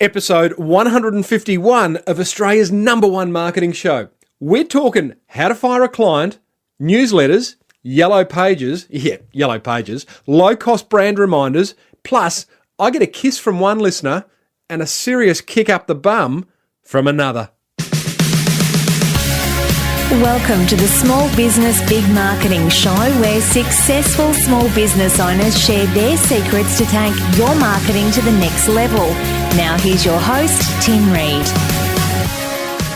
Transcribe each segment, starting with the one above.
Episode 151 of Australia's #1 marketing show. We're talking how to fire a client, newsletters, yellow pages, low-cost brand reminders, plus I get a kiss from one listener and a serious kick up the bum from another. Welcome to the Small Business Big Marketing Show, where successful small business owners share their secrets to take your marketing to the next level. Now here's your host, Tim Reid.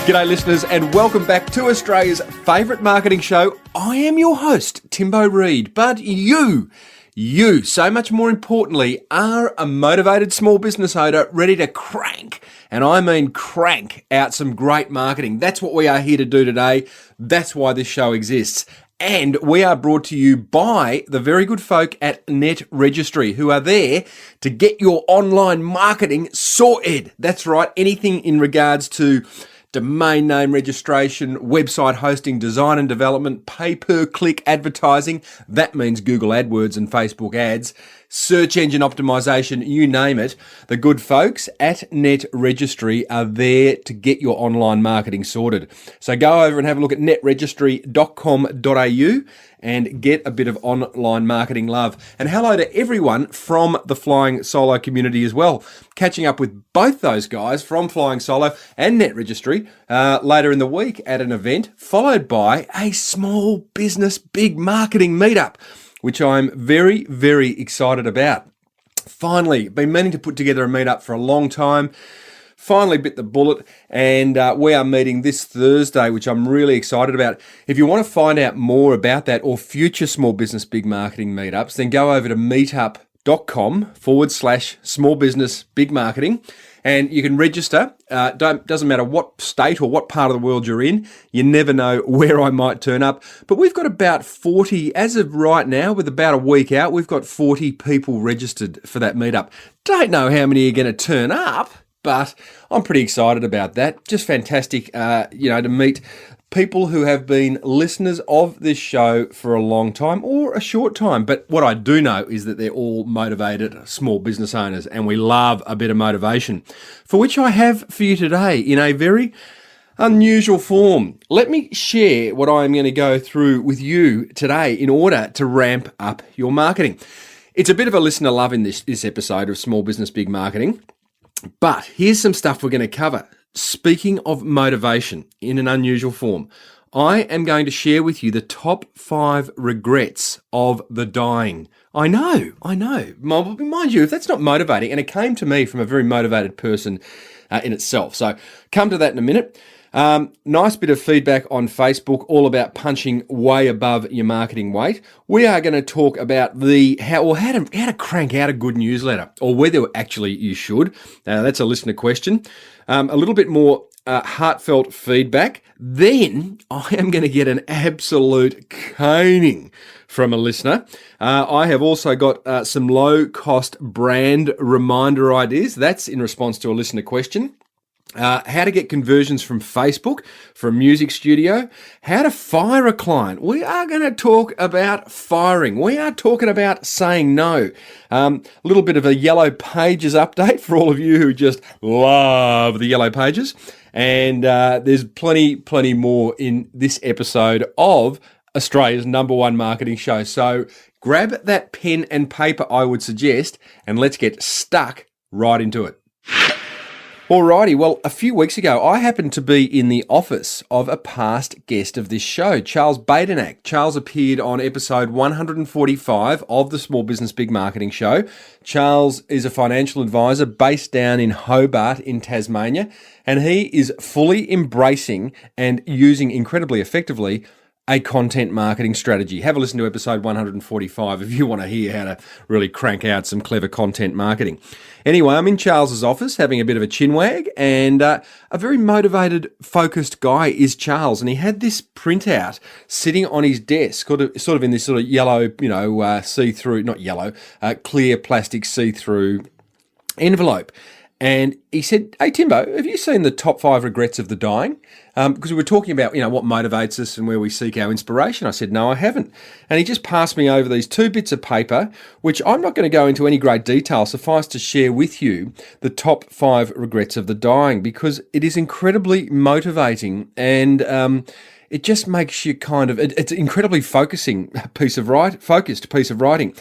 G'day listeners, and welcome back to Australia's favourite marketing show. I am your host, Timbo Reid, but you, so much more importantly, are a motivated small business owner ready to crank, and I mean crank, out some great marketing. That's what we are here to do today. That's why this show exists. And we are brought to you by the very good folk at Net Registry, who are there to get your online marketing sorted. That's right, anything in regards to domain name registration, website hosting, design and development, pay-per-click advertising, that means Google AdWords and Facebook ads, search engine optimization, you name it. The good folks at Net Registry are there to get your online marketing sorted. So go over and have a look at netregistry.com.au and get a bit of online marketing love. And hello to everyone from the Flying Solo community as well. Catching up with both those guys from Flying Solo and Net Registry later in the week at an event, followed by a small business big marketing meetup, which I'm very, very excited about. Finally, been meaning to put together a meetup for a long time. Finally bit the bullet, and we are meeting this Thursday, which I'm really excited about. If you want to find out more about that or future small business big marketing meetups, then go over to meetup.com/small business big marketing. And you can register. Doesn't matter what state or what part of the world you're in. You never know where I might turn up. But we've got about 40, as of right now, with about a week out, we've got 40 people registered for that meetup. Don't know how many are going to turn up, but I'm pretty excited about that. Just fantastic, to meet people who have been listeners of this show for a long time or a short time. But what I do know is that they're all motivated small business owners, and we love a bit of motivation, for which I have for you today in a very unusual form. Let me share what I'm going to go through with you today in order to ramp up your marketing. It's a bit of a listener love in this episode of Small Business Big Marketing, but here's some stuff we're going to cover. Speaking of motivation in an unusual form, I am going to share with you the top 5 regrets of the dying. I know. Mind you, if that's not motivating, and it came to me from a very motivated person in itself. So come to that in a minute. Nice bit of feedback on Facebook, all about punching way above your marketing weight. We are going to talk about how to crank out a good newsletter, or whether actually you should. That's a listener question. A little bit more heartfelt feedback. Then I am going to get an absolute caning from a listener. I have also got some low-cost brand reminder ideas. That's in response to a listener question. How to get conversions from Facebook, from Music Studio, how to fire a client. We are going to talk about firing. We are talking about saying no. A little bit of a Yellow Pages update for all of you who just love the Yellow Pages. And there's plenty more in this episode of Australia's #1 marketing show. So grab that pen and paper, I would suggest, and let's get stuck right into it. Alrighty, well, a few weeks ago, I happened to be in the office of a past guest of this show, Charles Badenack. Charles appeared on episode 145 of the Small Business Big Marketing Show. Charles is a financial advisor based down in Hobart in Tasmania, and he is fully embracing and using incredibly effectively a content marketing strategy. Have a listen to episode 145 if you want to hear how to really crank out some clever content marketing. Anyway, I'm in Charles's office having a bit of a chinwag, and a very motivated, focused guy is Charles, and he had this printout sitting on his desk, sort of in this sort of yellow, see-through, not yellow, clear plastic see-through envelope. And he said, "Hey, Timbo, have you seen the top 5 regrets of the dying?" Because we were talking about, what motivates us and where we seek our inspiration. I said, "No, I haven't." And he just passed me over these 2 bits of paper, which I'm not going to go into any great detail. Suffice to share with you the top 5 regrets of the dying, because it is incredibly motivating, and it just makes you it's an incredibly focused piece of writing.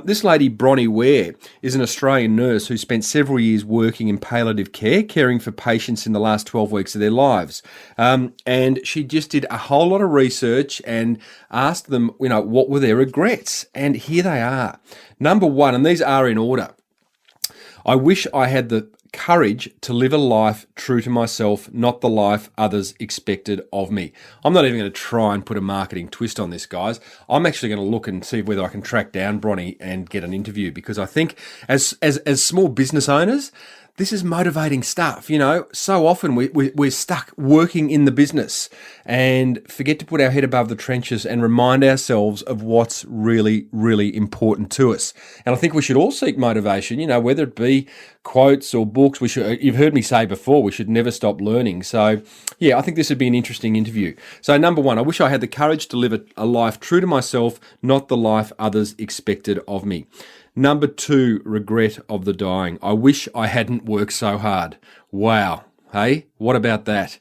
This lady, Bronnie Ware, is an Australian nurse who spent several years working in palliative care, caring for patients in the last 12 weeks of their lives. And she just did a whole lot of research and asked them, what were their regrets? And here they are. Number 1, and these are in order: I wish I had the courage to live a life true to myself, not the life others expected of me. I'm not even going to try and put a marketing twist on this, guys. I'm actually going to look and see whether I can track down Bronnie and get an interview, because I think as small business owners, this is motivating stuff. So often we're stuck working in the business and forget to put our head above the trenches and remind ourselves of what's really, really important to us. And I think we should all seek motivation, whether it be quotes or books. You've heard me say before, we should never stop learning. So yeah, I think this would be an interesting interview. So number 1, I wish I had the courage to live a life true to myself, not the life others expected of me. Number 2, regret of the dying: I wish I hadn't worked so hard. Wow. Hey, what about that?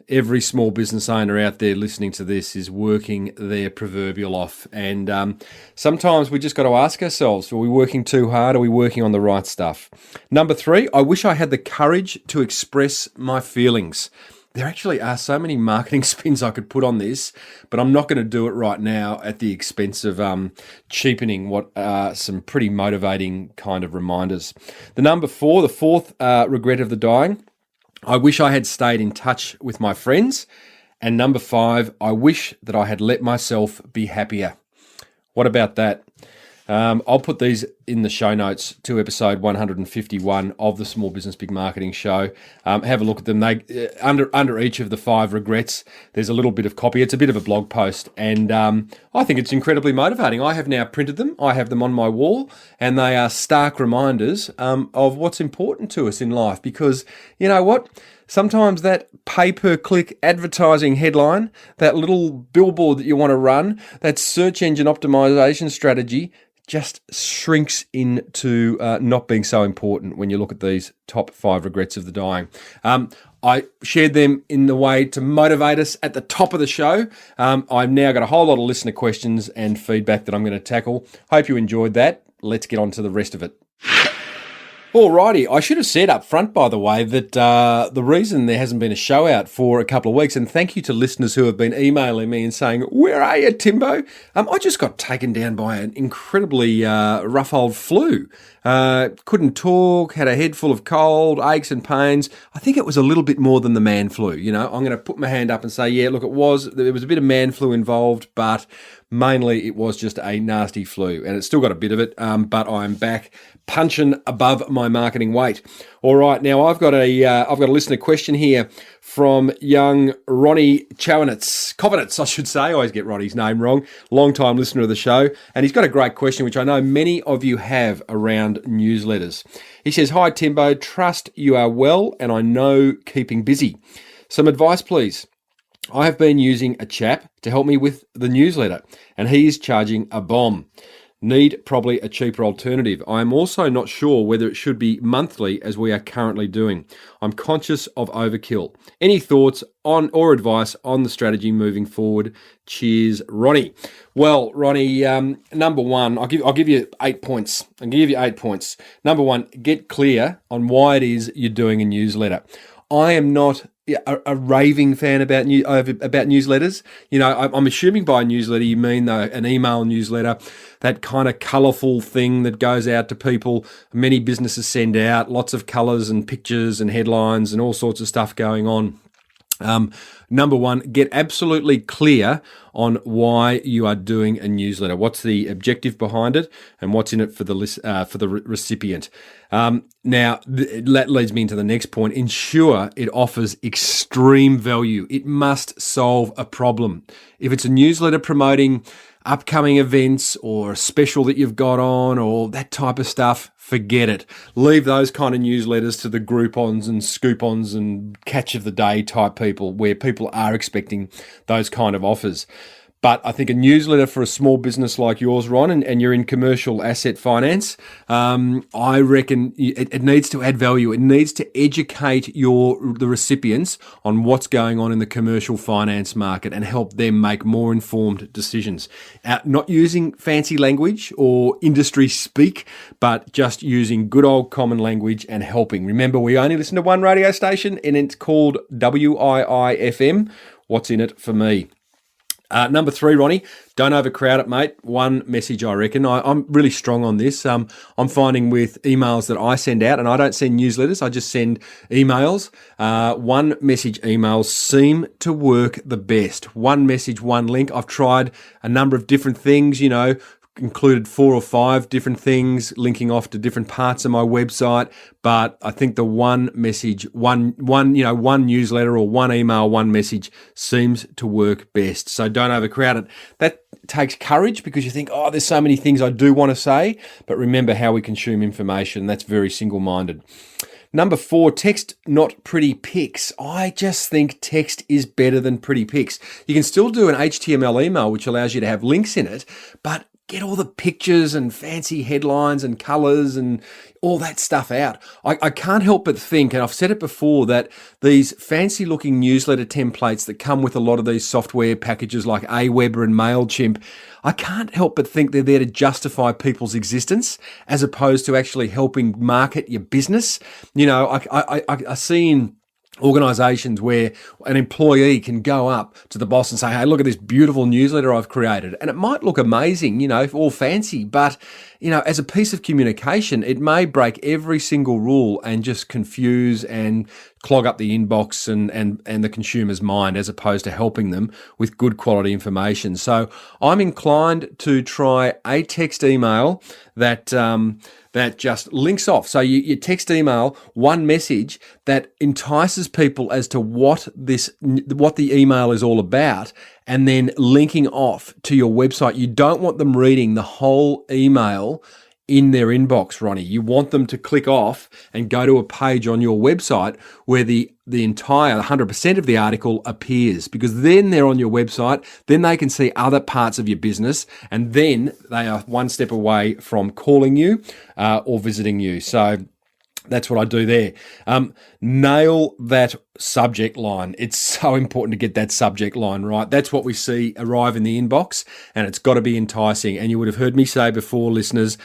Every small business owner out there listening to this is working their proverbial off. And sometimes we just got to ask ourselves, are we working too hard? Are we working on the right stuff? Number 3, I wish I had the courage to express my feelings. There actually are so many marketing spins I could put on this, but I'm not going to do it right now at the expense of cheapening what are some pretty motivating kind of reminders. The number 4, the 4th regret of the dying: I wish I had stayed in touch with my friends. And number 5, I wish that I had let myself be happier. What about that? I'll put these in the show notes to episode 151 of the Small Business Big Marketing Show. Have a look at them. They under each of the 5 regrets, there's a little bit of copy. It's a bit of a blog post, and I think it's incredibly motivating. I have now printed them. I have them on my wall, and they are stark reminders of what's important to us in life. Because you know what? Sometimes that pay-per-click advertising headline, that little billboard that you want to run, that search engine optimization strategy just shrinks into not being so important when you look at these top 5 regrets of the dying. I shared them in the way to motivate us at the top of the show. I've now got a whole lot of listener questions and feedback that I'm going to tackle. Hope you enjoyed that. Let's get on to the rest of it. Alrighty, I should have said up front, by the way, that the reason there hasn't been a show out for a couple of weeks, and thank you to listeners who have been emailing me and saying, "Where are you, Timbo?" I just got taken down by an incredibly rough old flu. Couldn't talk, had a head full of cold, aches and pains. I think it was a little bit more than the man flu. I'm going to put my hand up and say, yeah, look, there was a bit of man flu involved, but mainly it was just a nasty flu, and it's still got a bit of it, but I'm back punching above my marketing weight. All right, now I've got a listener question here from young Ronnie Covenants, I should say. I always get Ronnie's name wrong. Long-time listener of the show, and he's got a great question, which I know many of you have around newsletters. He says, "Hi Timbo, trust you are well, and I know keeping busy. Some advice, please. I have been using a chap to help me with the newsletter, and he is charging a bomb. Need probably a cheaper alternative. I am also not sure whether it should be monthly as we are currently doing. I'm conscious of overkill. Any thoughts on or advice on the strategy moving forward? Cheers, Ronnie." Well, Ronnie, number 1, I'll give you 8 points. Number 1, get clear on why it is you're doing a newsletter. I am not a raving fan about newsletters. I'm assuming by a newsletter you mean an email newsletter, that kind of colourful thing that goes out to people. Many businesses send out lots of colours and pictures and headlines and all sorts of stuff going on. Number 1, get absolutely clear on why you are doing a newsletter. What's the objective behind it, and what's in it for the recipient? Now, that leads me into the next point. Ensure it offers extreme value. It must solve a problem. If it's a newsletter promoting upcoming events or a special that you've got on or that type of stuff, forget it. Leave those kind of newsletters to the Groupons and Scoop-ons and Catch of the Day type people, where people are expecting those kind of offers. But I think a newsletter for a small business like yours, Ron, and you're in commercial asset finance, I reckon it needs to add value. It needs to educate the recipients on what's going on in the commercial finance market and help them make more informed decisions. Not using fancy language or industry speak, but just using good old common language and helping. Remember, we only listen to one radio station, and it's called WIIFM. What's in it for me? Number 3, Ronnie, don't overcrowd it, mate. One message, I reckon. I'm really strong on this. I'm finding with emails that I send out, and I don't send newsletters, I just send emails. One message emails seem to work the best. One message, one link. I've tried a number of different things, included 4 or 5 different things linking off to different parts of my website. But I think the one message, one newsletter or one email, one message seems to work best. So don't overcrowd it. That takes courage, because you think, there's so many things I do want to say. But remember how we consume information. That's very single-minded. Number 4, text, not pretty pics. I just think text is better than pretty pics. You can still do an HTML email, which allows you to have links in it, but get all the pictures and fancy headlines and colours and all that stuff out. I can't help but think, and I've said it before, that these fancy looking newsletter templates that come with a lot of these software packages like Aweber and MailChimp, I can't help but think they're there to justify people's existence as opposed to actually helping market your business. I see in organizations where an employee can go up to the boss and say, hey, look at this beautiful newsletter I've created. And it might look amazing, all fancy, but, as a piece of communication, it may break every single rule and just confuse and clog up the inbox and the consumer's mind, as opposed to helping them with good quality information. So I'm inclined to try a text email that just links off. So you text email one message that entices people as to what the email is all about, and then linking off to your website. You don't want them reading the whole email in their inbox, Ronnie. You want them to click off and go to a page on your website where the entire 100% of the article appears, because then they're on your website, then they can see other parts of your business, and then they are one step away from calling you or visiting you. So that's what I do there. Nail that subject line. It's so important to get that subject line right. That's what we see arrive in the inbox, and it's got to be enticing. And you would have heard me say before, listeners,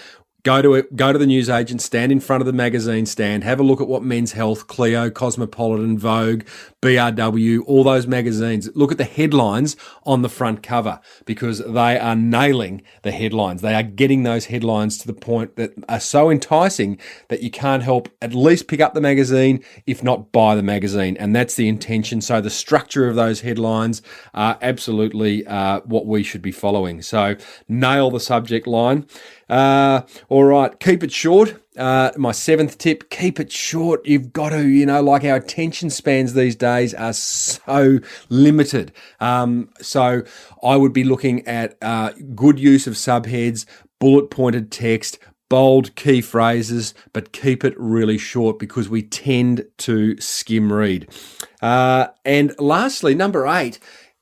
Go to the newsagent, stand in front of the magazine stand, have a look at what Men's Health, Clio, Cosmopolitan, Vogue, BRW, all those magazines. Look at the headlines on the front cover, because they are nailing the headlines. They are getting those headlines to the point that are so enticing that you can't help at least pick up the magazine, if not buy the magazine. And that's the intention. So the structure of those headlines are absolutely what we should be following. So nail the subject line. All right, keep it short. My seventh tip, keep it short. You've got to, like our attention spans these days are so limited. So I would be looking at good use of subheads, bullet pointed text, bold key phrases, but keep it really short, because we tend to skim read. And lastly, number 8,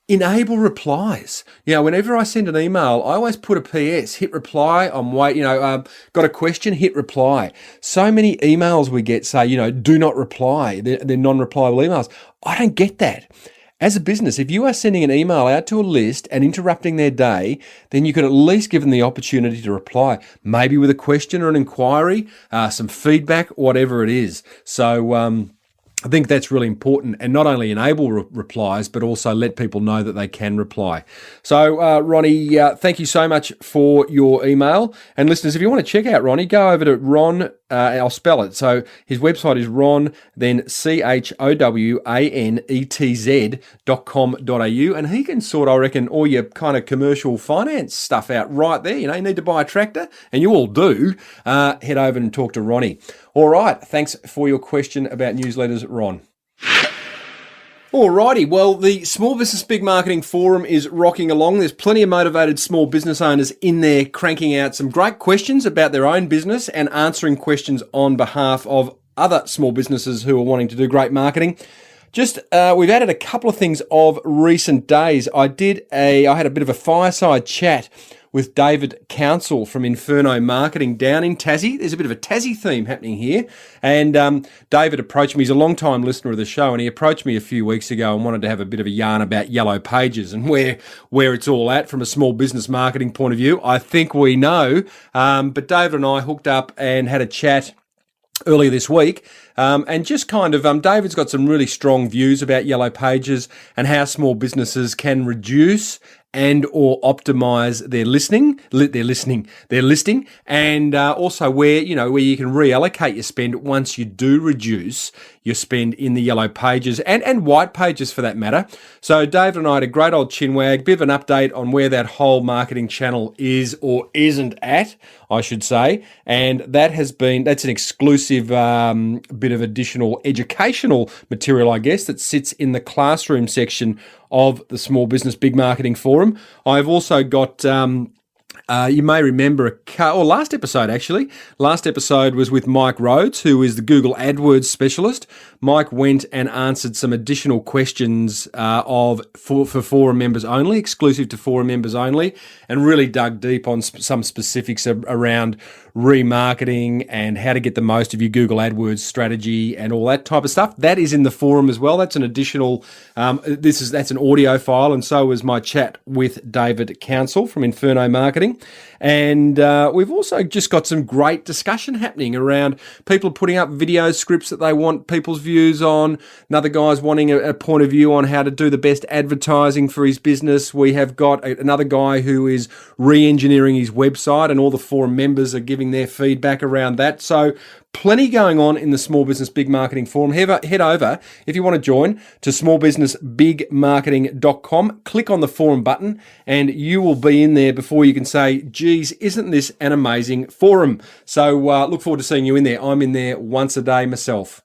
enable replies. Whenever I send an email, I always put a PS, hit reply, I'm waiting, got a question, hit reply. So many emails we get say, do not reply. They're non-replyable emails. I don't get that. As a business, if you are sending an email out to a list and interrupting their day, then you could at least give them the opportunity to reply, maybe with a question or an inquiry, some feedback, whatever it is. So, I think that's really important, and not only enable replies, but also let people know that they can reply. So, Ronnie, thank you so much for your email. And listeners, if you want to check out Ronnie, go over to Ron, I'll spell it. So his website is Ron, then CHOWANETZ.com.au, and he can sort, I reckon, all your kind of commercial finance stuff out right there. You need to buy a tractor, and you all do. Head over and talk to Ronnie. All right, thanks for your question about newsletters, Ron. Alrighty, well, the Small Business Big Marketing Forum is rocking along. There's plenty of motivated small business owners in there cranking out some great questions about their own business and answering questions on behalf of other small businesses who are wanting to do great marketing. We've added a couple of things of recent days. I had a bit of a fireside chat with David Council from Inferno Marketing down in Tassie. There's a bit of a Tassie theme happening here. And David approached me. He's a long-time listener of the show, and he approached me a few weeks ago and wanted to have a bit of a yarn about Yellow Pages and where it's all at from a small business marketing point of view. I think we know. But David and I hooked up and had a chat earlier this week, and just kind of, David's got some really strong views about Yellow Pages and how small businesses can reduce and or optimize their listing, and also where you can reallocate your spend once you do reduce your spend in the Yellow Pages and White Pages for that matter. So David and I had a great old chinwag, bit of an update on where that whole marketing channel is or isn't at, I should say, and that's an exclusive bit of additional educational material, I guess, that sits in the classroom section of the Small Business Big Marketing Forum. I've also got, you may remember, last episode was with Mike Rhodes, who is the Google AdWords specialist. Mike went and answered some additional questions for forum members only, exclusive to forum members only, and really dug deep on some specifics around remarketing and how to get the most of your Google AdWords strategy and all that type of stuff. That is in the forum as well. That's an additional, that's an audio file, and so was my chat with David Council from Inferno Marketing. And we've also just got some great discussion happening around people putting up video scripts that they want people's views on. Another guy's wanting a point of view on how to do the best advertising for his business. We have got another guy who is re-engineering his website, and all the forum members are giving their feedback around that. So plenty going on in the Small Business Big Marketing Forum. Head over, if you want to join, to smallbusinessbigmarketing.com. Click on the forum button and you will be in there before you can say, geez, isn't this an amazing forum? So look forward to seeing you in there. I'm in there once a day myself.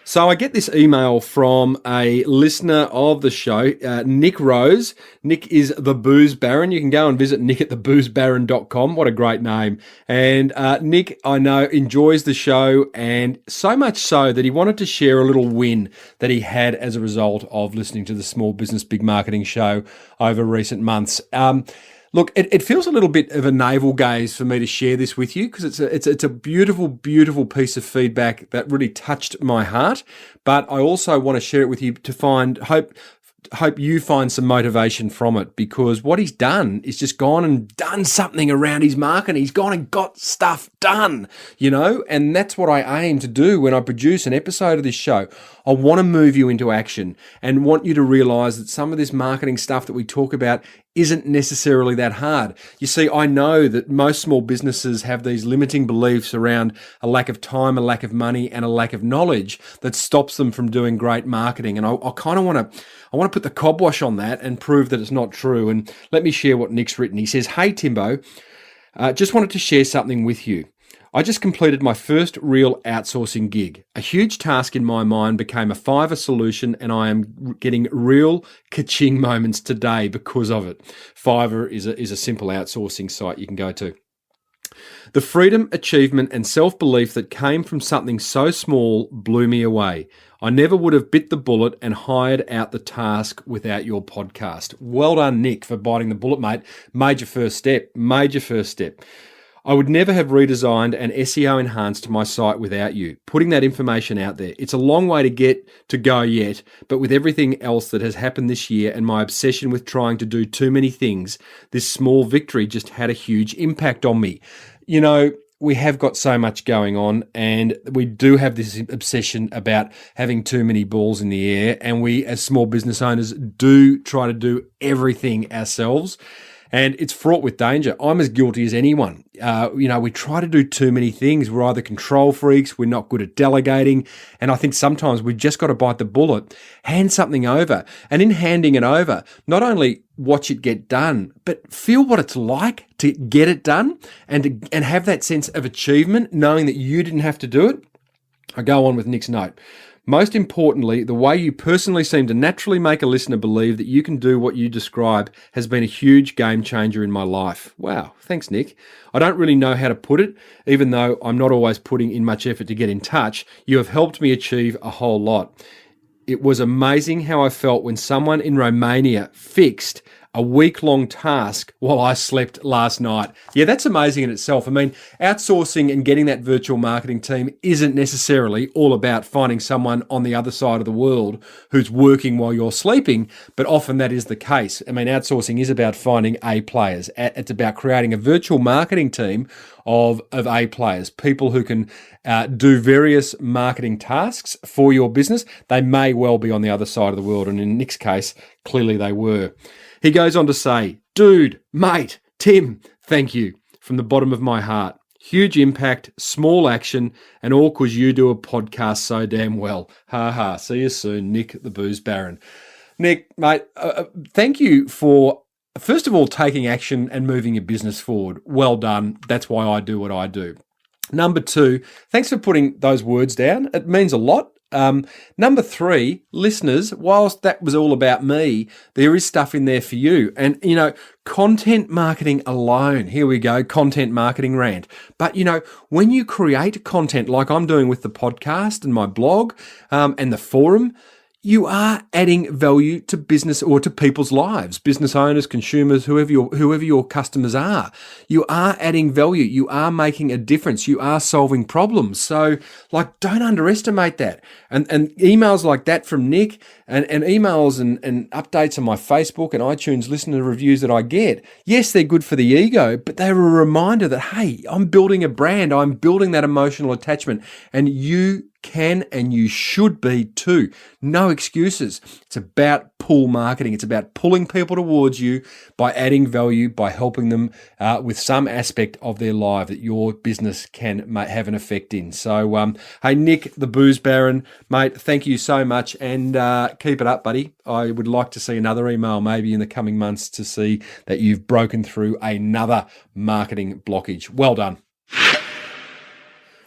So I get this email from a listener of the show, Nick Rose. Nick is the Booze Baron. You can go and visit Nick at theboozebaron.com. What a great name. And Nick, I know, enjoys the show, and so much so that he wanted to share a little win that he had as a result of listening to the Small Business Big Marketing show over recent months. Look, it feels a little bit of a navel gaze for me to share this with you because it's a beautiful, beautiful piece of feedback that really touched my heart. But I also want to share it with you to hope you find some motivation from it, because what he's done is just gone and done something around his marketing. He's gone and got stuff done, and that's what I aim to do when I produce an episode of this show. I want to move you into action and want you to realize that some of this marketing stuff that we talk about isn't necessarily that hard. You see, I know that most small businesses have these limiting beliefs around a lack of time, a lack of money, and a lack of knowledge that stops them from doing great marketing. And I kind of want to put the cobwash on that and prove that it's not true. And let me share what Nick's written. He says, "Hey, Timbo, just wanted to share something with you. I just completed my first real outsourcing gig. A huge task in my mind became a Fiverr solution, and I am getting real ka-ching moments today because of it." Fiverr is a simple outsourcing site you can go to. "The freedom, achievement, and self-belief that came from something so small blew me away. I never would have bit the bullet and hired out the task without your podcast." Well done, Nick, for biting the bullet, mate. Major first step. "I would never have redesigned and SEO enhanced my site without you, putting that information out there. It's a long way to go yet, but with everything else that has happened this year and my obsession with trying to do too many things, this small victory just had a huge impact on me." We have got so much going on, and we do have this obsession about having too many balls in the air, and we as small business owners do try to do everything ourselves. And it's fraught with danger. I'm as guilty as anyone. We try to do too many things. We're either control freaks, we're not good at delegating, and I think sometimes we've just got to bite the bullet, hand something over, and in handing it over, not only watch it get done, but feel what it's like to get it done and have that sense of achievement, knowing that you didn't have to do it. I go on with Nick's note. Most importantly, the way you personally seem to naturally make a listener believe that you can do what you describe has been a huge game changer in my life. Wow, thanks, Nick. I don't really know how to put it, even though I'm not always putting in much effort to get in touch. You have helped me achieve a whole lot. It was amazing how I felt when someone in Romania fixed a week-long task while I slept last night. Yeah, that's amazing in itself. I mean, outsourcing and getting that virtual marketing team isn't necessarily all about finding someone on the other side of the world who's working while you're sleeping, but often that is the case. I mean, outsourcing is about finding A players. It's about creating a virtual marketing team of A players, people who can do various marketing tasks for your business. They may well be on the other side of the world, and in Nick's case, clearly they were. He goes on to say, dude, mate, Tim, thank you from the bottom of my heart. Huge impact, small action, and all because you do a podcast so damn well. Ha ha. See you soon, Nick the Booze Baron. Nick, mate, thank you for, first of all, taking action and moving your business forward. Well done. That's why I do what I do. Number two, thanks for putting those words down. It means a lot. Number three, listeners, whilst that was all about me, there is stuff in there for you. And, you know, content marketing alone, here we go, content marketing rant. But, you know, when you create content like I'm doing with the podcast and my blog and the forum, you are adding value to business or to people's lives, business owners, consumers, whoever your customers are. You are adding value. You are making a difference. You are solving problems. So, like, don't underestimate that. And emails like that from Nick and emails and updates on my Facebook and iTunes listener reviews that I get, yes, they're good for the ego, but they're a reminder that, hey, I'm building a brand. I'm building that emotional attachment, and you can and you should be too. No excuses. It's about pull marketing. It's about pulling people towards you by adding value, by helping them with some aspect of their life that your business can have an effect in. So, hey, Nick, the Booze Baron, mate, thank you so much, and keep it up, buddy. I would like to see another email maybe in the coming months to see that you've broken through another marketing blockage. Well done.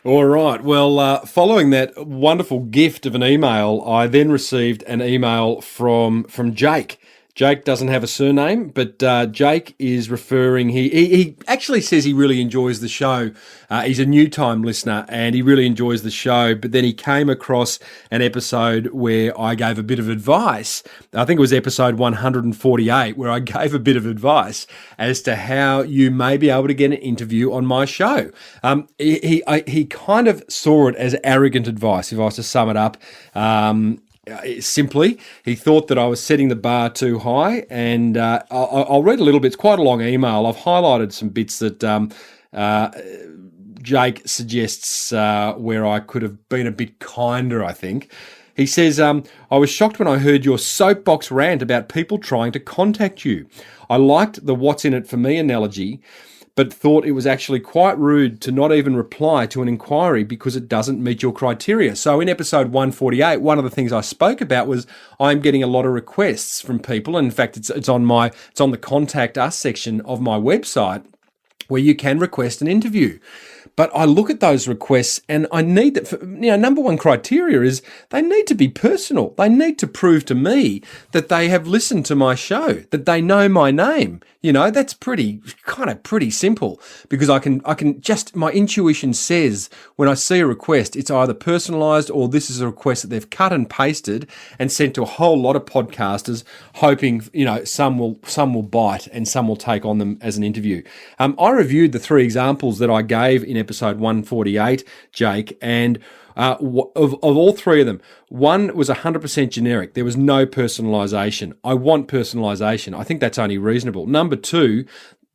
All right. Well, following that wonderful gift of an email, I then received an email from Jake. Jake doesn't have a surname, but Jake is referring, he actually says he really enjoys the show. He's a new time listener and he really enjoys the show, but then he came across an episode where I gave a bit of advice. I think it was episode 148 where I gave a bit of advice as to how you may be able to get an interview on my show. He kind of saw it as arrogant advice, if I was to sum it up. Simply, he thought that I was setting the bar too high, and I'll read a little bit. It's quite a long email. I've highlighted some bits that Jake suggests where I could have been a bit kinder, I think. He says, I was shocked when I heard your soapbox rant about people trying to contact you. I liked the what's in it for me analogy, but thought it was actually quite rude to not even reply to an inquiry because it doesn't meet your criteria. So in episode 148, one of the things I spoke about was I'm getting a lot of requests from people. And in fact, it's on the Contact Us section of my website where you can request an interview. But I look at those requests and I need that, number one criteria is they need to be personal. They need to prove to me that they have listened to my show, that they know my name. That's pretty simple because I can just, my intuition says when I see a request, it's either personalized or this is a request that they've cut and pasted and sent to a whole lot of podcasters hoping, some will bite and some will take on them as an interview. I reviewed the three examples that I gave in episode 148, Jake, and of all three of them, one was 100% generic. There was no personalization. I want personalization. I think that's only reasonable. Number two,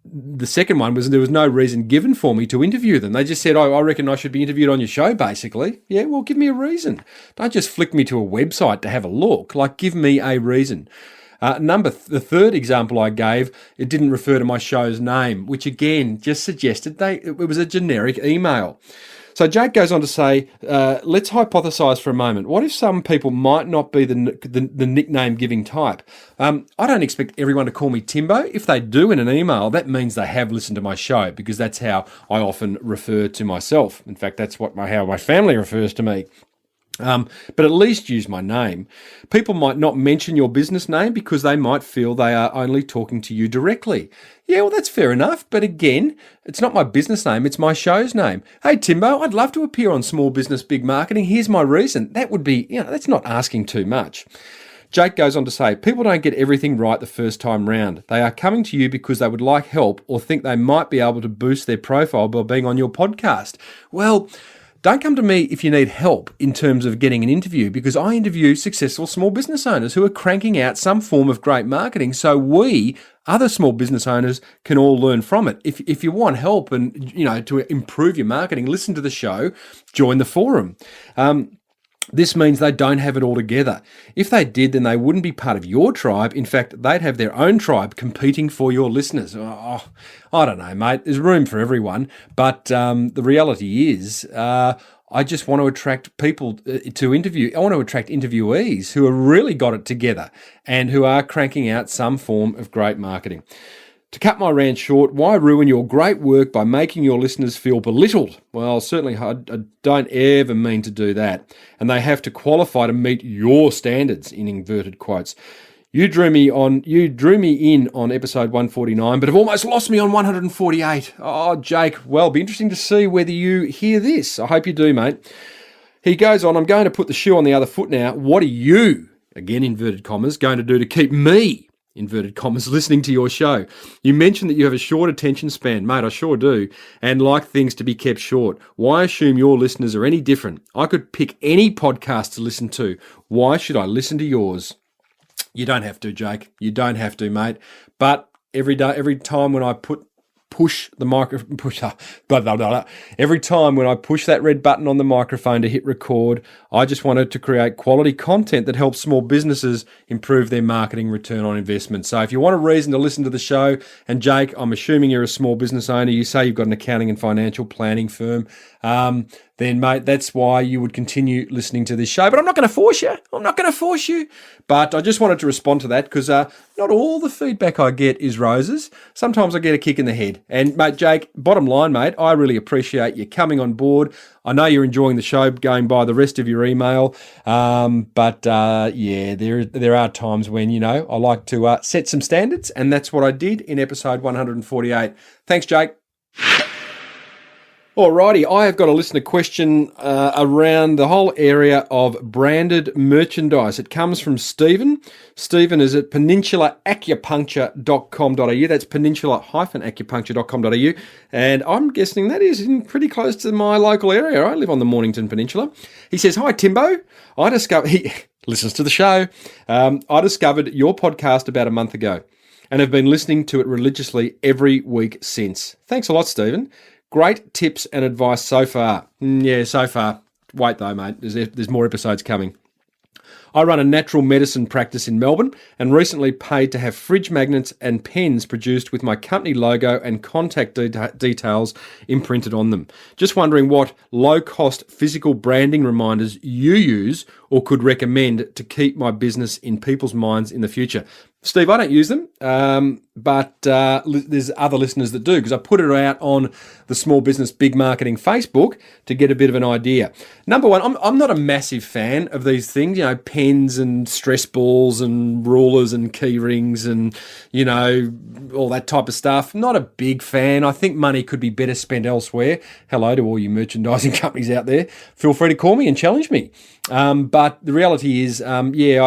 the second one was there was no reason given for me to interview them. They just said, I reckon I should be interviewed on your show, basically. Yeah, well, give me a reason. Don't just flick me to a website to have a look. Give me a reason. The third example I gave, it didn't refer to my show's name, which again just suggested it was a generic email. So Jake goes on to say, let's hypothesize for a moment. What if some people might not be the nickname giving type? I don't expect everyone to call me Timbo. If they do in an email, that means they have listened to my show, because that's how I often refer to myself. In fact, that's how my family refers to me. But at least use my name. People might not mention your business name because they might feel they are only talking to you directly. Yeah, well, that's fair enough. But again, it's not my business name, it's my show's name. Hey, Timbo, I'd love to appear on Small Business Big Marketing. Here's my reason. That would be, that's not asking too much. Jake goes on to say, people don't get everything right the first time round. They are coming to you because they would like help or think they might be able to boost their profile by being on your podcast. Well, don't come to me if you need help in terms of getting an interview, because I interview successful small business owners who are cranking out some form of great marketing, so we, other small business owners, can all learn from it. If you want help and to improve your marketing, listen to the show, join the forum. This means they don't have it all together. If they did, then they wouldn't be part of your tribe. In fact, they'd have their own tribe competing for your listeners. Oh, I don't know, mate. There's room for everyone. But the reality is, I just want to attract people to interview. I want to attract interviewees who have really got it together and who are cranking out some form of great marketing. To cut my rant short, why ruin your great work by making your listeners feel belittled? Well, certainly I don't ever mean to do that. And they have to qualify to meet your standards, in inverted quotes. You drew me in on episode 149, but have almost lost me on 148. Oh, Jake, well, it'll be interesting to see whether you hear this. I hope you do, mate. He goes on, I'm going to put the shoe on the other foot now. What are you, again, inverted commas, going to do to keep me, inverted commas, listening to your show? You mentioned that you have a short attention span. Mate, I sure do, and like things to be kept short. Why assume your listeners are any different? I could pick any podcast to listen to. Why should I listen to yours? You don't have to, Jake. You don't have to, mate. But every time when I push the microphone, every time when I push that red button on the microphone to hit record, I just wanted to create quality content that helps small businesses improve their marketing return on investment. So if you want a reason to listen to the show, and Jake, I'm assuming you're a small business owner, you say you've got an accounting and financial planning firm, then, mate, that's why you would continue listening to this show. But I'm not going to force you. But I just wanted to respond to that because not all the feedback I get is roses. Sometimes I get a kick in the head. And, mate, Jake, bottom line, mate, I really appreciate you coming on board. I know you're enjoying the show, going by the rest of your email. But there are times when, I like to set some standards, and that's what I did in episode 148. Thanks, Jake. Alrighty, I have got a listener question around the whole area of branded merchandise. It comes from Stephen. Stephen is at peninsula-acupuncture.com.au. That's peninsula-acupuncture.com.au. And I'm guessing that is pretty close to my local area. I live on the Mornington Peninsula. He says, hi, Timbo. He listens to the show. I discovered your podcast about a month ago and have been listening to it religiously every week since. Thanks a lot, Stephen. Great tips and advice so far. Yeah, so far. Wait though, mate. There's more episodes coming. I run a natural medicine practice in Melbourne and recently paid to have fridge magnets and pens produced with my company logo and contact details imprinted on them. Just wondering what low-cost physical branding reminders you use or could recommend to keep my business in people's minds in the future. Steve, I don't use them, but there's other listeners that do, because I put it out on the Small Business Big Marketing Facebook to get a bit of an idea. Number one, I'm not a massive fan of these things, pens and stress balls and rulers and key rings and, all that type of stuff. Not a big fan. I think money could be better spent elsewhere. Hello to all you merchandising companies out there. Feel free to call me and challenge me. But the reality is, I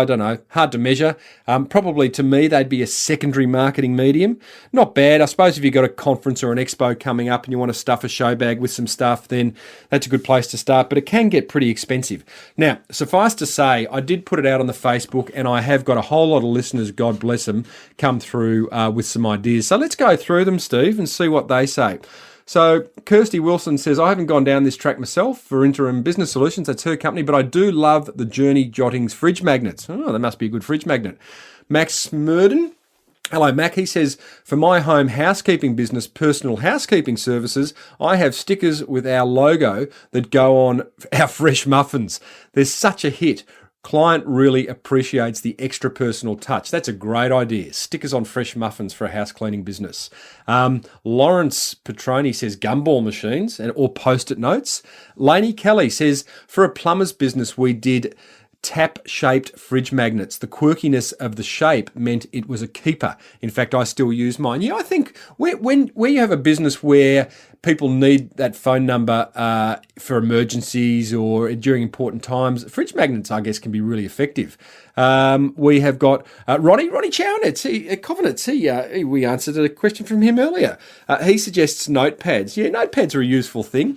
don't know, hard to measure. Probably to me, they'd be a secondary marketing medium. Not bad. I suppose if you've got a conference or an expo coming up and you want to stuff a show bag with some stuff, then that's a good place to start, but it can get pretty expensive. Now, suffice to say, I did put it out on the Facebook and I have got a whole lot of listeners, God bless them, come through with some ideas. So let's go through them, Steve, and see what they say. So Kirsty Wilson says, I haven't gone down this track myself for Interim Business Solutions. That's her company, but I do love the Journey Jottings fridge magnets. Oh, that must be a good fridge magnet. Max Smurden Hello, Mac. He says, for my home housekeeping business, personal housekeeping services, I have stickers with our logo that go on our fresh muffins. There's such a hit. Client really appreciates the extra personal touch. That's a great idea. Stickers on fresh muffins for a house cleaning business. Lawrence Petroni says gumball machines or post-it notes. Lainey Kelly says, for a plumber's business, we did tap-shaped fridge magnets. The quirkiness of the shape meant it was a keeper. In fact, I still use mine. Yeah, I think where you have a business where people need that phone number for emergencies or during important times, fridge magnets, I guess, can be really effective. We have got Ronnie Chownitz at Covenants. We answered a question from him earlier. He suggests notepads. Yeah, notepads are a useful thing.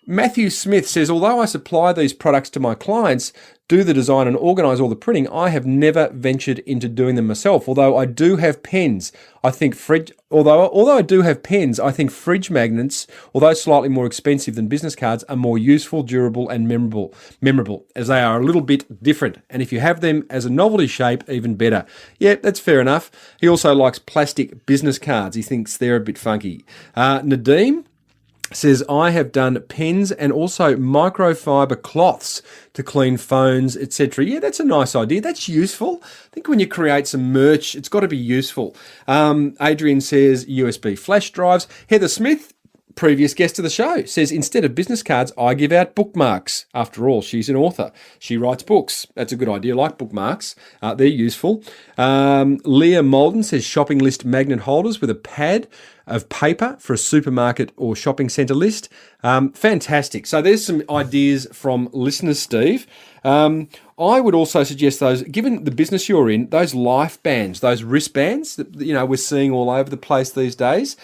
Matthew Smith says, although I supply these products to my clients, do the design and organise all the printing, I have never ventured into doing them myself. Although I do have pens, I think fridge magnets, although slightly more expensive than business cards, are more useful, durable and memorable, as they are a little bit different. And if you have them as a novelty shape, even better. Yeah, that's fair enough. He also likes plastic business cards. He thinks they're a bit funky. Nadeem says, I have done pens and also microfiber cloths to clean phones, etc. Yeah, that's a nice idea. That's useful. I think when you create some merch, it's got to be useful. Adrian says USB flash drives. Heather Smith, previous guest of the show, says, instead of business cards, I give out bookmarks. After all, she's an author. She writes books. That's a good idea. I like bookmarks. They're useful. Leah Molden says, shopping list magnet holders with a pad of paper for a supermarket or shopping centre list. Fantastic. So there's some ideas from listeners, Steve. I would also suggest those, given the business you're in, those life bands, those wristbands that we're seeing all over the place these days,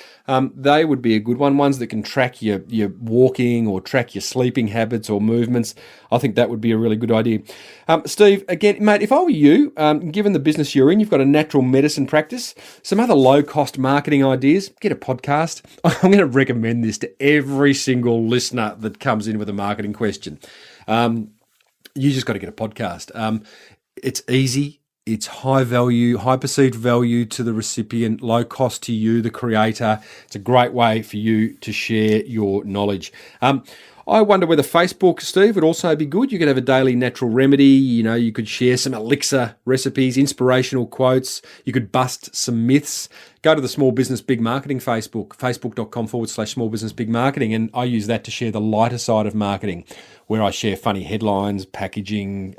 they would be a good one. Ones that can track your walking or track your sleeping habits or movements. I think that would be a really good idea. Steve, again, mate, if I were you, given the business you're in, you've got a natural medicine practice, some other low-cost marketing ideas, get a podcast. I'm going to recommend this to every single listener that comes in with a marketing question. You just got to get a podcast. It's easy. It's high value, high perceived value to the recipient, low cost to you, the creator. It's a great way for you to share your knowledge. I wonder whether Facebook, Steve, would also be good. You could have a daily natural remedy. You could share some elixir recipes, inspirational quotes. You could bust some myths. Go to the Small Business Big Marketing Facebook, facebook.com/Small Business Big Marketing. And I use that to share the lighter side of marketing, where I share funny headlines, packaging,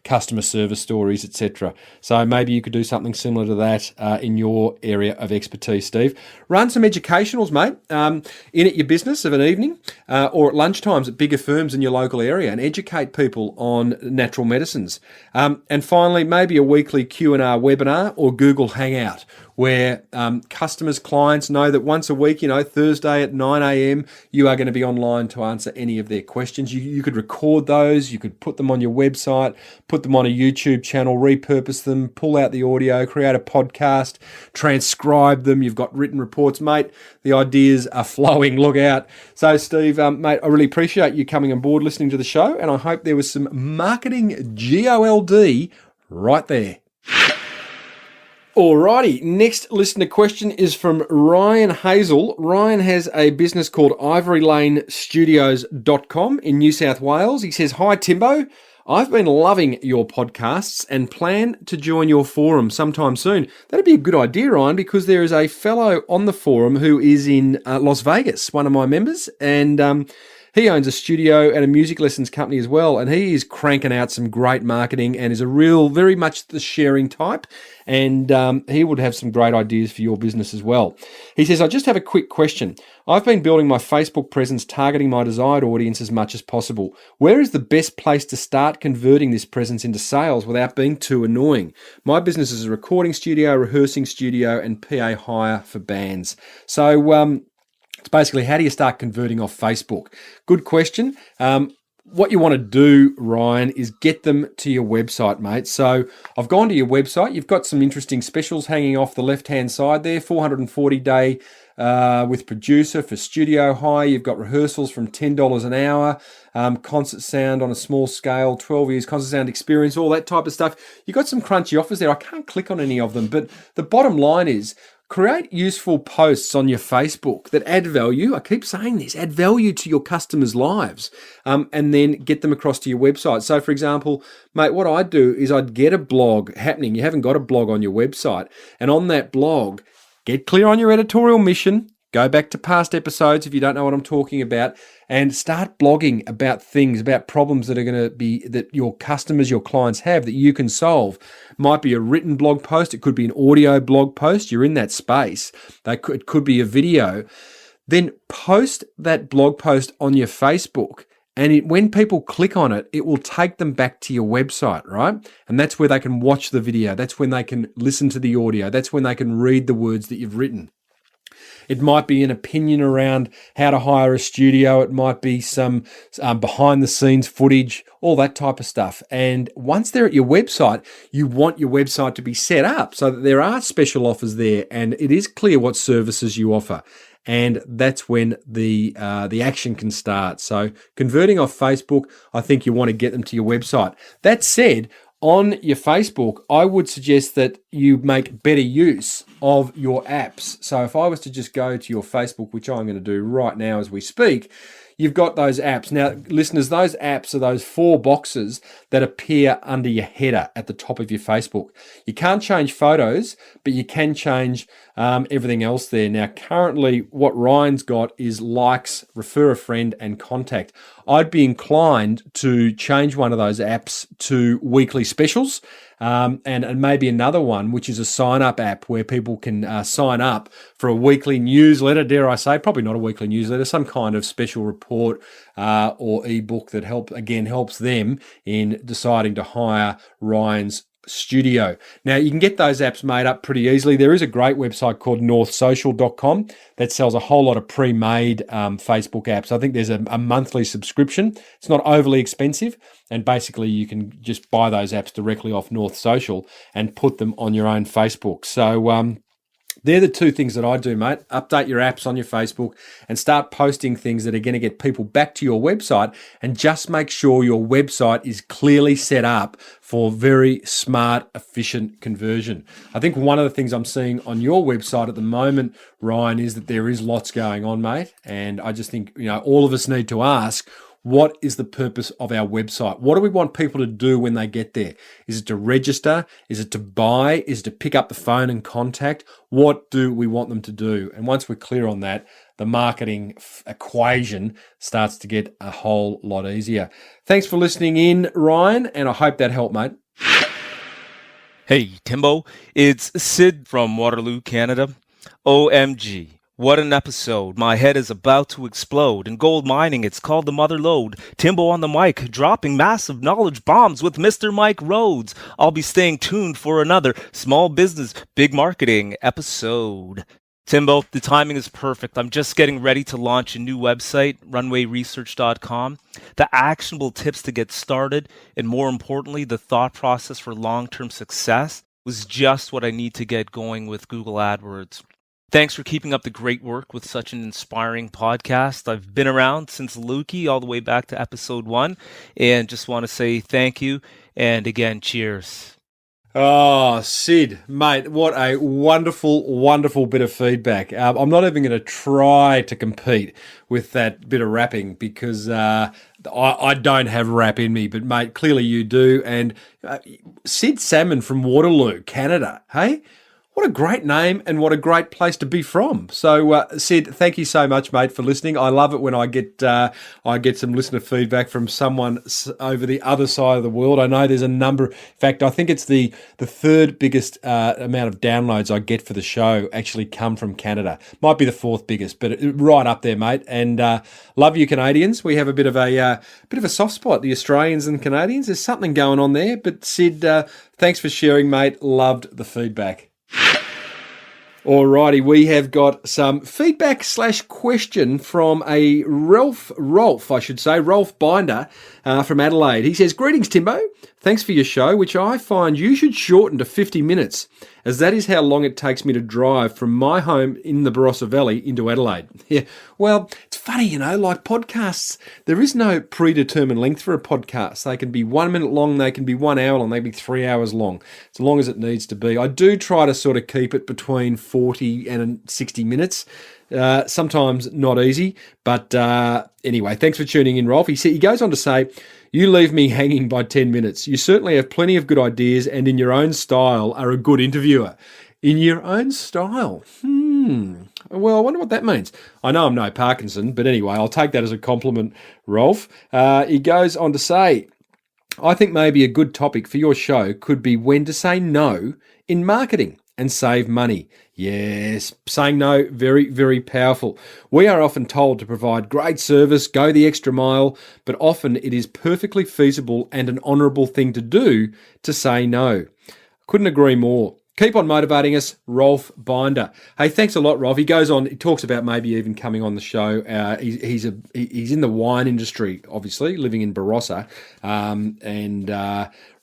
customer service stories, etc. So maybe you could do something similar to that in your area of expertise, Steve. Run some educationals, mate, in at your business of an evening or at lunchtimes at bigger firms in your local area, and educate people on natural medicines. And finally, maybe a weekly Q&A webinar or Google Hangout, where customers, clients know that once a week, Thursday at 9 a.m, you are going to be online to answer any of their questions. You could record those, you could put them on your website, put them on a YouTube channel, repurpose them, pull out the audio, create a podcast, transcribe them. You've got written reports, mate. The ideas are flowing. Look out. So, Steve, mate, I really appreciate you coming on board, listening to the show, and I hope there was some marketing GOLD right there. Alrighty, next listener question is from Ryan Hazel. Ryan has a business called ivorylanestudios.com in New South Wales. He says, hi Timbo, I've been loving your podcasts and plan to join your forum sometime soon. That'd be a good idea, Ryan, because there is a fellow on the forum who is in Las Vegas, one of my members, and he owns a studio and a music lessons company as well, and he is cranking out some great marketing and is a very much the sharing type, and he would have some great ideas for your business as well. He says, I just have a quick question. I've been building my Facebook presence targeting my desired audience as much as possible. Where is the best place to start converting this presence into sales without being too annoying? My business is a recording studio, rehearsing studio, and PA hire for bands. So, it's basically, how do you start converting off Facebook? Good question. What you want to do, Ryan, is get them to your website, mate. So I've gone to your website. You've got some interesting specials hanging off the left-hand side there, 440-day with producer for studio hire. You've got rehearsals from $10 an hour, concert sound on a small scale, 12 years concert sound experience, all that type of stuff. You've got some crunchy offers there. I can't click on any of them, but the bottom line is create useful posts on your Facebook that add value. I keep saying this, add value to your customers' lives, and then get them across to your website. So for example, mate, what I'd do is I'd get a blog happening. You haven't got a blog on your website. And on that blog, get clear on your editorial mission. Go back to past episodes if you don't know what I'm talking about, and start blogging about things, about problems that are going to be that your customers, your clients have that you can solve. Might be a written blog post. It could be an audio blog post. You're in that space. It could be a video. Then post that blog post on your Facebook. And when people click on it, it will take them back to your website, right? And that's where they can watch the video. That's when they can listen to the audio. That's when they can read the words that you've written. It might be an opinion around how to hire a studio. It might be some behind the scenes footage, all that type of stuff. And once they're at your website, you want your website to be set up so that there are special offers there and it is clear what services you offer. And that's when the action can start. So converting off Facebook, I think you want to get them to your website. That said, on your Facebook, I would suggest that you make better use of your apps. So if I was to just go to your Facebook, which I'm going to do right now as we speak, you've got those apps. Now, listeners, those apps are those 4 boxes that appear under your header at the top of your Facebook. You can't change photos, but you can change everything else there. Now, currently, what Ryan's got is likes, refer a friend, and contact. I'd be inclined to change one of those apps to weekly specials. And maybe another one, which is a sign-up app where people can sign up for a weekly newsletter, dare I say, probably not a weekly newsletter, some kind of special report or ebook that helps them in deciding to hire Ryan's studio. Now, you can get those apps made up pretty easily. There is a great website called northsocial.com that sells a whole lot of pre-made Facebook apps. I think there's a monthly subscription. It's not overly expensive. And basically, you can just buy those apps directly off North Social and put them on your own Facebook. So they're the 2 things that I do, mate. Update your apps on your Facebook and start posting things that are going to get people back to your website, and just make sure your website is clearly set up for very smart, efficient conversion. I think one of the things I'm seeing on your website at the moment, Ryan, is that there is lots going on, mate. And I just think, all of us need to ask, what is the purpose of our website? What do we want people to do when they get there? Is it to register? Is it to buy? Is it to pick up the phone and contact? What do we want them to do? And once we're clear on that, the marketing equation starts to get a whole lot easier. Thanks for listening in, Ryan, and I hope that helped, mate. Hey, Timbo. It's Sid from Waterloo, Canada. OMG. What an episode. My head is about to explode. In gold mining, it's called the mother lode. Timbo on the mic, dropping massive knowledge bombs with Mr. Mike Rhodes. I'll be staying tuned for another small business, big marketing episode. Timbo, the timing is perfect. I'm just getting ready to launch a new website, runwayresearch.com. The actionable tips to get started, and more importantly, the thought process for long-term success was just what I need to get going with Google AdWords. Thanks for keeping up the great work with such an inspiring podcast. I've been around since Lukey, all the way back to episode 1, and just want to say thank you, and again, cheers. Oh, Sid, mate, what a wonderful, wonderful bit of feedback. I'm not even going to try to compete with that bit of rapping because I don't have rap in me, but mate, clearly you do. And Sid Salmon from Waterloo, Canada, hey? What a great name and what a great place to be from. So, Sid, thank you so much, mate, for listening. I love it when I get some listener feedback from someone over the other side of the world. I know there's a number. In fact, I think it's the 3rd biggest amount of downloads I get for the show actually come from Canada. Might be the 4th biggest, but right up there, mate. And love you, Canadians. We have a bit of a soft spot, the Australians and Canadians. There's something going on there. But Sid, thanks for sharing, mate. Loved the feedback. Alrighty, we have got some feedback / question from a Rolf Binder from Adelaide. He says, "Greetings, Timbo. Thanks for your show, which I find you should shorten to 50 minutes, as that is how long it takes me to drive from my home in the Barossa Valley into Adelaide." Yeah, well, it's funny, like podcasts, there is no predetermined length for a podcast. They can be 1 minute long, they can be 1 hour long, they can be 3 hours long, as long as it needs to be. I do try to sort of keep it between 40 and 60 minutes. Sometimes not easy, but anyway, thanks for tuning in, Rolf. He goes on to say, "You leave me hanging by 10 minutes. You certainly have plenty of good ideas and in your own style are a good interviewer." In your own style? Well, I wonder what that means. I know I'm no Parkinson, but anyway, I'll take that as a compliment, Rolf. He goes on to say, "I think maybe a good topic for your show could be when to say no in marketing and save money." Yes, saying no, very, very powerful. We are often told to provide great service, go the extra mile, but often it is perfectly feasible and an honourable thing to do to say no. Couldn't agree more. Keep on motivating us, Rolf Binder. Hey, thanks a lot, Rolf. He goes on, he talks about maybe even coming on the show. He's in the wine industry, obviously, living in Barossa.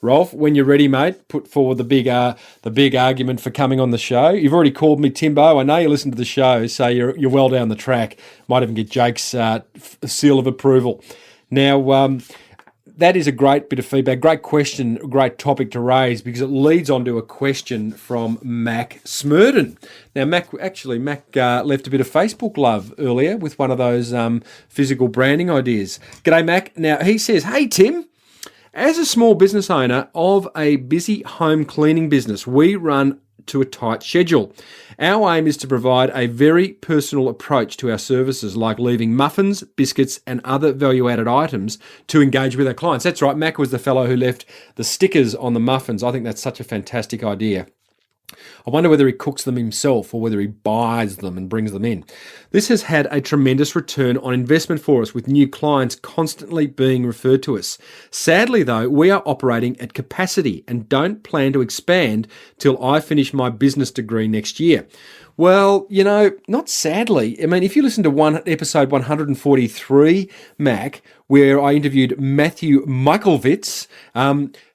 Rolf, when you're ready, mate, put forward the big argument for coming on the show. You've already called me Timbo. I know you listen to the show, so you're well down the track. Might even get Jake's seal of approval. Now, that is a great bit of feedback, great question, great topic to raise, because it leads on to a question from Mac Smurden. Now, Mac left a bit of Facebook love earlier with one of those physical branding ideas. G'day, Mac. Now, he says, "Hey, Tim, as a small business owner of a busy home cleaning business, we run to a tight schedule. Our aim is to provide a very personal approach to our services, like leaving muffins, biscuits, and other value-added items to engage with our clients." That's right, Mac was the fellow who left the stickers on the muffins. I think that's such a fantastic idea. I wonder whether he cooks them himself or whether he buys them and brings them in. This has had a tremendous return on investment for us, with new clients constantly being referred to us. Sadly, though, we are operating at capacity and don't plan to expand till I finish my business degree next year. Well, not sadly. I mean, if you listen to episode 143, Mac, where I interviewed Matthew Michaelvitz,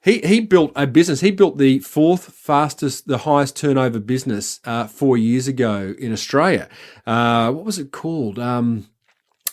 he built a business. He built the the highest turnover business 4 years ago in Australia. What was it called? And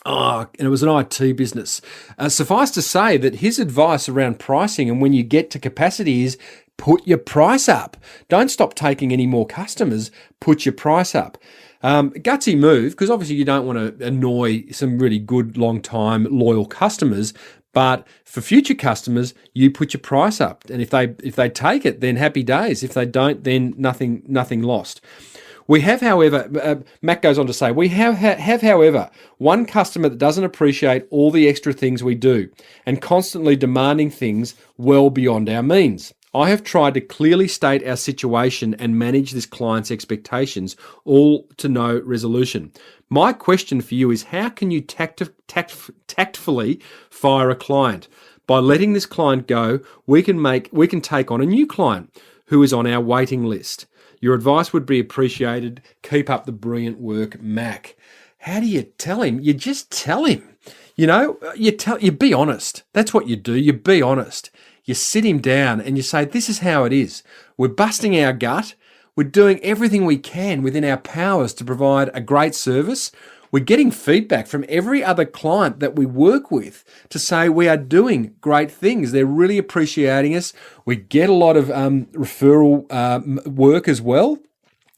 it was an IT business. Suffice to say that his advice around pricing and when you get to capacity is put your price up. Don't stop taking any more customers. Put your price up. Gutsy move, because obviously you don't want to annoy some really good, long-time, loyal customers. But for future customers, you put your price up. And if they take it, then happy days. If they don't, then nothing lost. We have, however, Matt goes on to say, we have, however, one customer that doesn't appreciate all the extra things we do and constantly demanding things well beyond our means. I have tried to clearly state our situation and manage this client's expectations, all to no resolution. My question for you is, how can you tactfully fire a client? By letting this client go, we can take on a new client who is on our waiting list. Your advice would be appreciated. Keep up the brilliant work, Mac. How do you tell him? You just tell him. You be honest. That's what you do. You be honest. You sit him down and you say, this is how it is. We're busting our gut. We're doing everything we can within our powers to provide a great service. We're getting feedback from every other client that we work with to say we are doing great things. They're really appreciating us. We get a lot of referral work as well,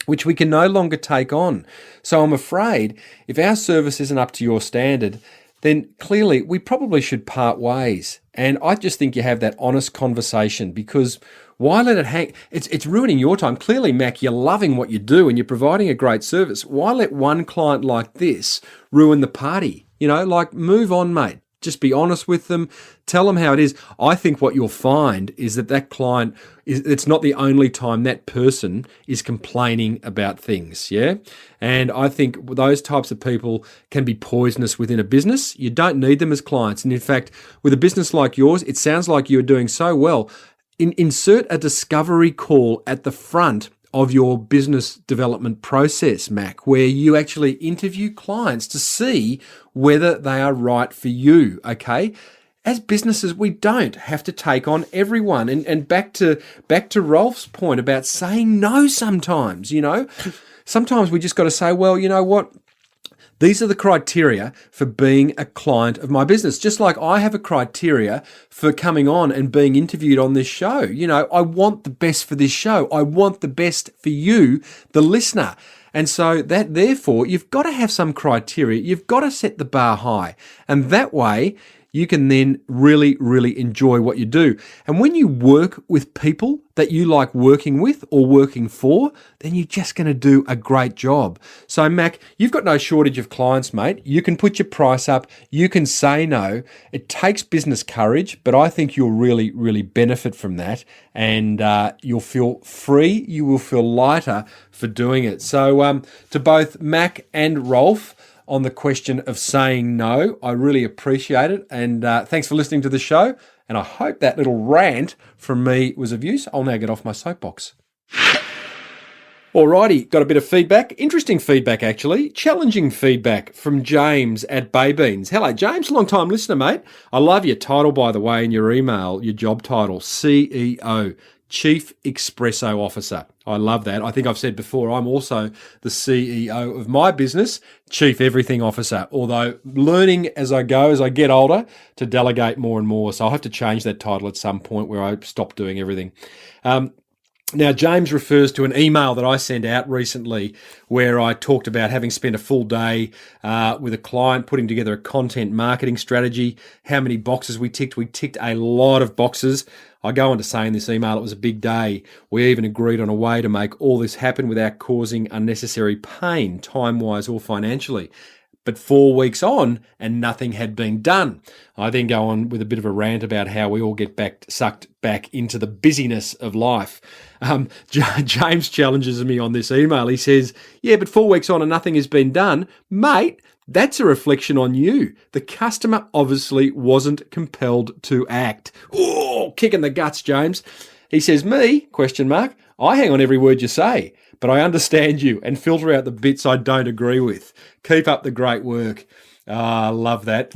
which we can no longer take on. So I'm afraid if our service isn't up to your standard, then clearly we probably should part ways. And I just think you have that honest conversation, because why let it hang? It's ruining your time. Clearly, Mac, you're loving what you do and you're providing a great service. Why let one client like this ruin the party? Move on, mate. Just be honest with them. Tell them how it is. I think what you'll find is that client, it's not the only time that person is complaining about things, yeah? And I think those types of people can be poisonous within a business. You don't need them as clients. And in fact, with a business like yours, it sounds like you're doing so well. Insert a discovery call at the front of your business development process, Mac, where you actually interview clients to see whether they are right for you, okay? As businesses, we don't have to take on everyone. And back to Rolf's point about saying no sometimes, sometimes we just got to say, well, you know what? These are the criteria for being a client of my business. Just like I have a criteria for coming on and being interviewed on this show. I want the best for this show. I want the best for you, the listener. And so that, therefore, you've got to have some criteria. You've got to set the bar high. And that way, you can then really, really enjoy what you do. And when you work with people that you like working with or working for, then you're just going to do a great job. So, Mac, you've got no shortage of clients, mate. You can put your price up. You can say no. It takes business courage, but I think you'll really, really benefit from that. And you'll feel free. You will feel lighter for doing it. So, to both Mac and Rolf, on the question of saying no, I really appreciate it. And thanks for listening to the show. And I hope that little rant from me was of use. I'll now get off my soapbox. Alrighty, got a bit of feedback. Interesting feedback, actually. Challenging feedback from James at Baybeans. Hello, James. Long-time listener, mate. I love your title, by the way, in your email, your job title, CEO. Chief Espresso Officer. I love that. I think I've said before, I'm also the CEO of my business, Chief Everything Officer, although learning as I go, as I get older, to delegate more and more. So I'll have to change that title at some point where I stop doing everything. Now, James refers to an email that I sent out recently where I talked about having spent a full day with a client putting together a content marketing strategy, how many boxes we ticked. We ticked a lot of boxes. I go on to say in this email it was a big day. We even agreed on a way to make all this happen without causing unnecessary pain, time-wise or financially. But 4 weeks on and nothing had been done. I then go on with a bit of a rant about how we all get sucked back into the busyness of life. James challenges me on this email. He says, yeah, but 4 weeks on and nothing has been done. Mate, that's a reflection on you. The customer obviously wasn't compelled to act. Oh, kick in the guts, James. He says, me, ? I hang on every word you say, but I understand you and filter out the bits I don't agree with. Keep up the great work. I love that.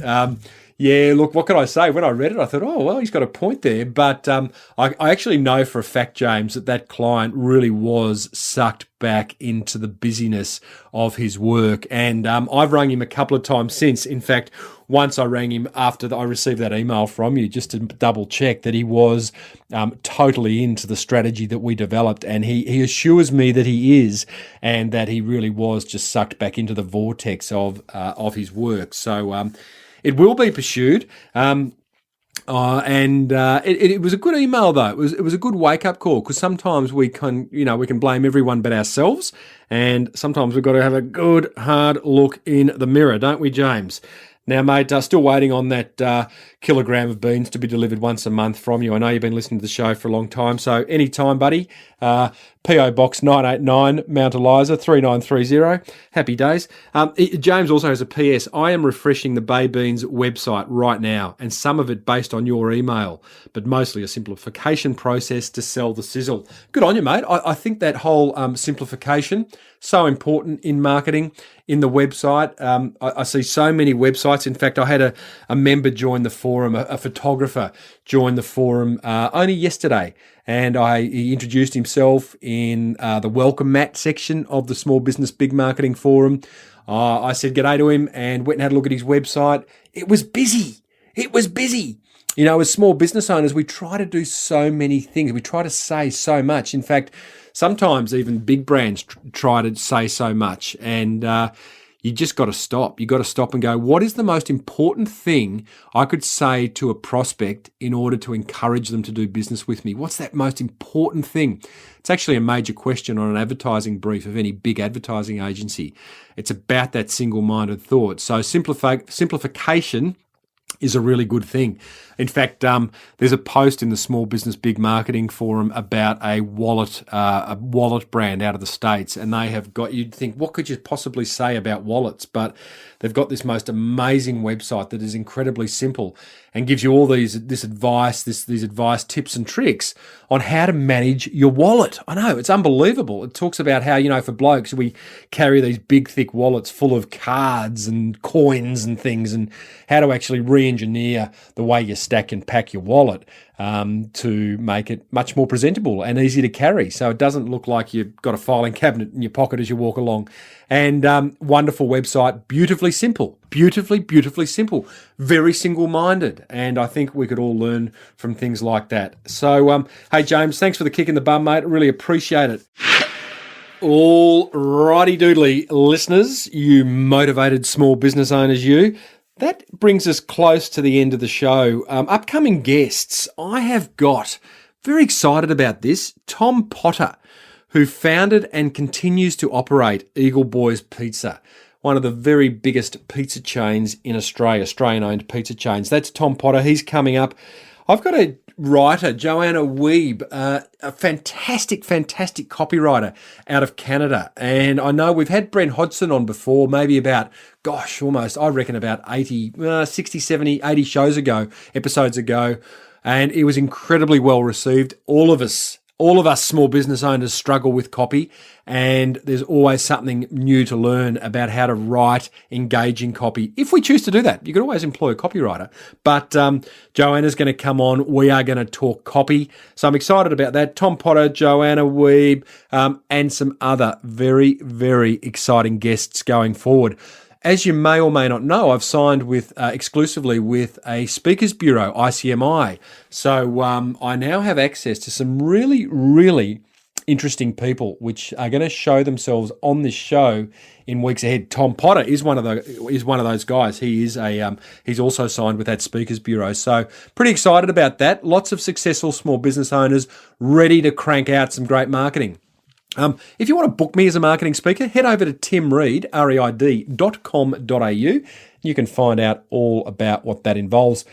Yeah, look, what can I say? When I read it, I thought, oh, well, he's got a point there. But I actually know for a fact, James, that client really was sucked back into the busyness of his work. And I've rung him a couple of times since. In fact, once I rang him after I received that email from you just to double check that he was totally into the strategy that we developed. And he assures me that he is, and that he really was just sucked back into the vortex of his work. So, it will be pursued, and it was a good email though. It was a good wake up call, because sometimes we can blame everyone but ourselves, and sometimes we've got to have a good hard look in the mirror, don't we, James? Now, mate, still waiting on that kilogram of beans to be delivered once a month from you. I know you've been listening to the show for a long time, so anytime, buddy. P.O. Box 989, Mount Eliza, 3930. Happy days. James also has a PS. I am refreshing the Baybeans website right now, and some of it based on your email, but mostly a simplification process to sell the sizzle. Good on you, mate. I think that whole simplification, so important in marketing, in the website. I see so many websites. In fact, I had a member join the forum, a photographer joined the forum only yesterday. And he introduced himself in the welcome mat section of the Small Business Big Marketing Forum. I said g'day to him and went and had a look at his website. It was busy. As small business owners, we try to do so many things. We try to say so much. In fact, sometimes even big brands try to say so much. And you just got to stop. You got to stop and go, what is the most important thing I could say to a prospect in order to encourage them to do business with me? What's that most important thing? It's actually a major question on an advertising brief of any big advertising agency. It's about that single-minded thought. So simplification is a really good thing. In fact, there's a post in the Small Business Big Marketing Forum about a wallet brand out of the States, and they have got, you'd think, what could you possibly say about wallets? But they've got this most amazing website that is incredibly simple and gives you all these advice tips and tricks on how to manage your wallet. I know, it's unbelievable. It talks about how, for blokes, we carry these big, thick wallets full of cards and coins and things, and how to actually re-engineer the way you stack and pack your wallet to make it much more presentable and easy to carry, so it doesn't look like you've got a filing cabinet in your pocket as you walk along. And wonderful website, beautifully simple, beautifully simple, very single-minded, and I think we could all learn from things like that. So, hey James, thanks for the kick in the bum, mate. I really appreciate it. All righty doodly listeners, you motivated small business owners, you. That brings us close to the end of the show. Upcoming guests, I have got, very excited about this, Tom Potter, who founded and continues to operate Eagle Boys Pizza, one of the very biggest pizza chains in Australia, Australian-owned pizza chains. That's Tom Potter. He's coming up. I've got a writer, Joanna Weeb, a fantastic copywriter out of Canada. And I know we've had Brent Hodgson on before, maybe about, I reckon about 60, 70, 80 episodes ago. And it was incredibly well received. All of us small business owners struggle with copy, and there's always something new to learn about how to write engaging copy. If we choose to do that, you could always employ a copywriter. But Joanna's going to come on. We are going to talk copy. So I'm excited about that. Tom Potter, Joanna Weeb, and some other very, very exciting guests going forward. As you may or may not know, I've signed with exclusively with a speakers bureau, ICMI. So I now have access to some really, really interesting people, which are going to show themselves on this show in weeks ahead. Tom Potter is one of those guys. He's also signed with that speakers bureau. So pretty excited about that. Lots of successful small business owners ready to crank out some great marketing. If you want to book me as a marketing speaker, head over to timreid, reid.com.au. You can find out all about what that involves.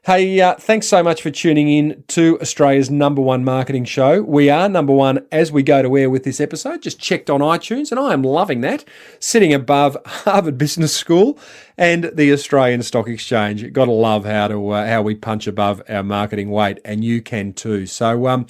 Hey, thanks so much for tuning in to Australia's #1 marketing show. We are #1 as we go to air with this episode. Just checked on iTunes, and I am loving that. Sitting above Harvard Business School and the Australian Stock Exchange. Got to love how we punch above our marketing weight, and you can too. So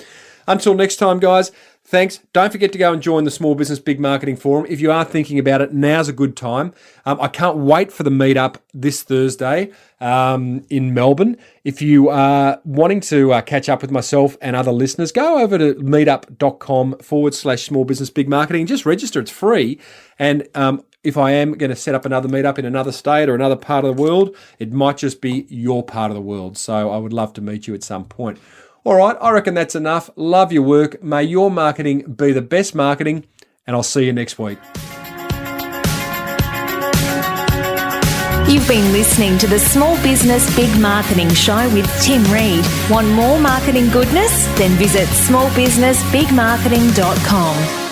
until next time, guys. Thanks. Don't forget to go and join the Small Business Big Marketing Forum. If you are thinking about it, now's a good time. I can't wait for the meetup this Thursday in Melbourne. If you are wanting to catch up with myself and other listeners, go over to meetup.com/small business big marketing. Just register. It's free. And if I am going to set up another meetup in another state or another part of the world, it might just be your part of the world. So I would love to meet you at some point. All right, I reckon that's enough. Love your work. May your marketing be the best marketing, and I'll see you next week. You've been listening to the Small Business Big Marketing Show with Tim Reid. Want more marketing goodness? Then visit smallbusinessbigmarketing.com.